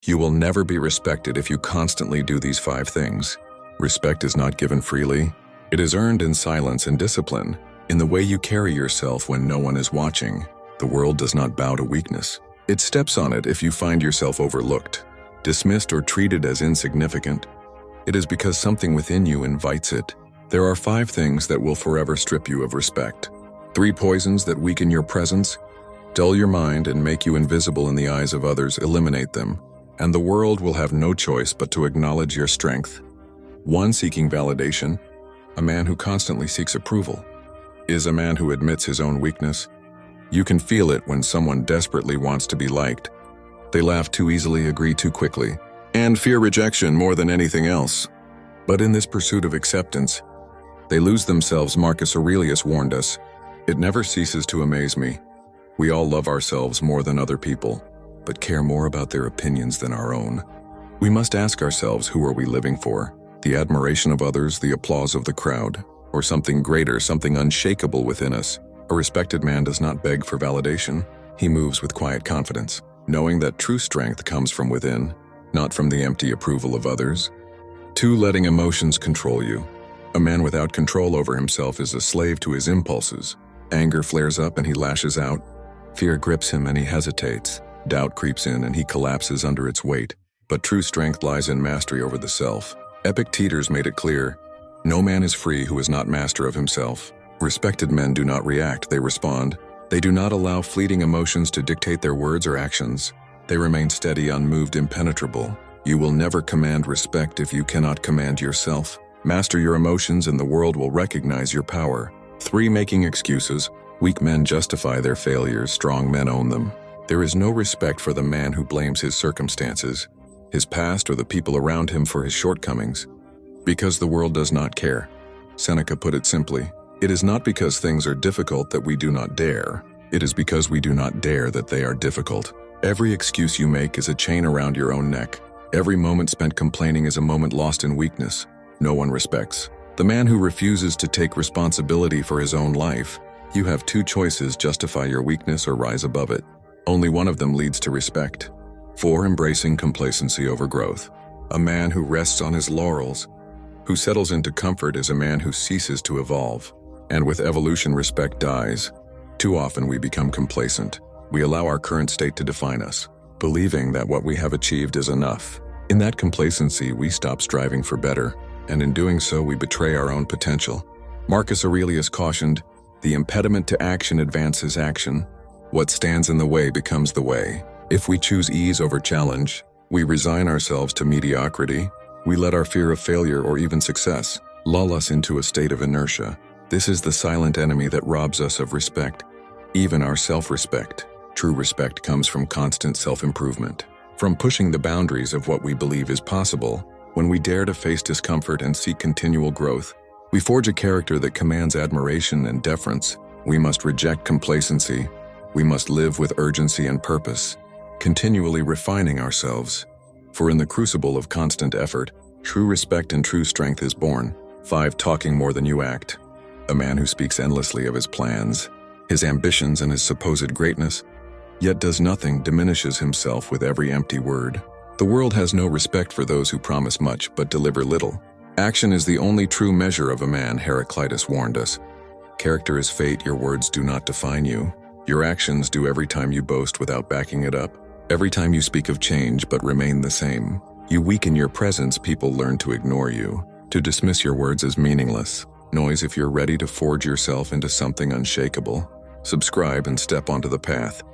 You will never be respected if you constantly do these 5 things. Respect is not given freely. It is earned in silence and discipline, in the way you carry yourself when no one is watching. The world does not bow to weakness. It steps on it if you find yourself overlooked, dismissed, or treated as insignificant. It is because something within you invites it. There are 5 things that will forever strip you of respect. 3 poisons that weaken your presence, dull your mind, and make you invisible in the eyes of others. Eliminate them, and the world will have no choice but to acknowledge your strength. 1. Seeking validation. A man who constantly seeks approval is a man who admits his own weakness. You can feel it when someone desperately wants to be liked. They laugh too easily, agree too quickly, and fear rejection more than anything else. But in this pursuit of acceptance, they lose themselves. Marcus Aurelius warned us, "It never ceases to amaze me. We all love ourselves more than other people, but care more about their opinions than our own." We must ask ourselves, who are we living for? The admiration of others, the applause of the crowd, or something greater, something unshakable within us? A respected man does not beg for validation. He moves with quiet confidence, knowing that true strength comes from within, not from the empty approval of others. 2. Letting emotions control you. A man without control over himself is a slave to his impulses. Anger flares up and he lashes out. Fear grips him and he hesitates. Doubt creeps in and he collapses under its weight. But true strength lies in mastery over the self. Epictetus made it clear, "No man is free who is not master of himself." Respected men do not react, they respond. They do not allow fleeting emotions to dictate their words or actions. They remain steady, unmoved, impenetrable. You will never command respect if you cannot command yourself. Master your emotions and the world will recognize your power. 3. Making excuses. Weak men justify their failures, strong men own them. There is no respect for the man who blames his circumstances, his past, or the people around him for his shortcomings. Because the world does not care. Seneca put it simply, "It is not because things are difficult that we do not dare. It is because we do not dare that they are difficult." Every excuse you make is a chain around your own neck. Every moment spent complaining is a moment lost in weakness. No one respects the man who refuses to take responsibility for his own life. You have 2 choices: justify your weakness or rise above it. Only one of them leads to respect. 4. Embracing complacency over growth. A man who rests on his laurels, who settles into comfort, is a man who ceases to evolve. And with evolution, respect dies. Too often we become complacent. We allow our current state to define us, believing that what we have achieved is enough. In that complacency, we stop striving for better, and in doing so, we betray our own potential. Marcus Aurelius cautioned, "The impediment to action advances action. What stands in the way becomes the way." If we choose ease over challenge, we resign ourselves to mediocrity. We let our fear of failure or even success lull us into a state of inertia. This is the silent enemy that robs us of respect, even our self-respect. True respect comes from constant self-improvement, from pushing the boundaries of what we believe is possible. When we dare to face discomfort and seek continual growth, we forge a character that commands admiration and deference. We must reject complacency. We must live with urgency and purpose, continually refining ourselves. For in the crucible of constant effort, true respect and true strength is born. 5. Talking more than you act. A man who speaks endlessly of his plans, his ambitions, and his supposed greatness, yet does nothing, diminishes himself with every empty word. The world has no respect for those who promise much but deliver little. Action is the only true measure of a man, Heraclitus warned us. Character is fate, your words do not define you. Your actions do. Every time you boast without backing it up, every time you speak of change but remain the same, you weaken your presence. People learn to ignore you, to dismiss your words as meaningless noise. If you're ready to forge yourself into something unshakable, subscribe and step onto the path.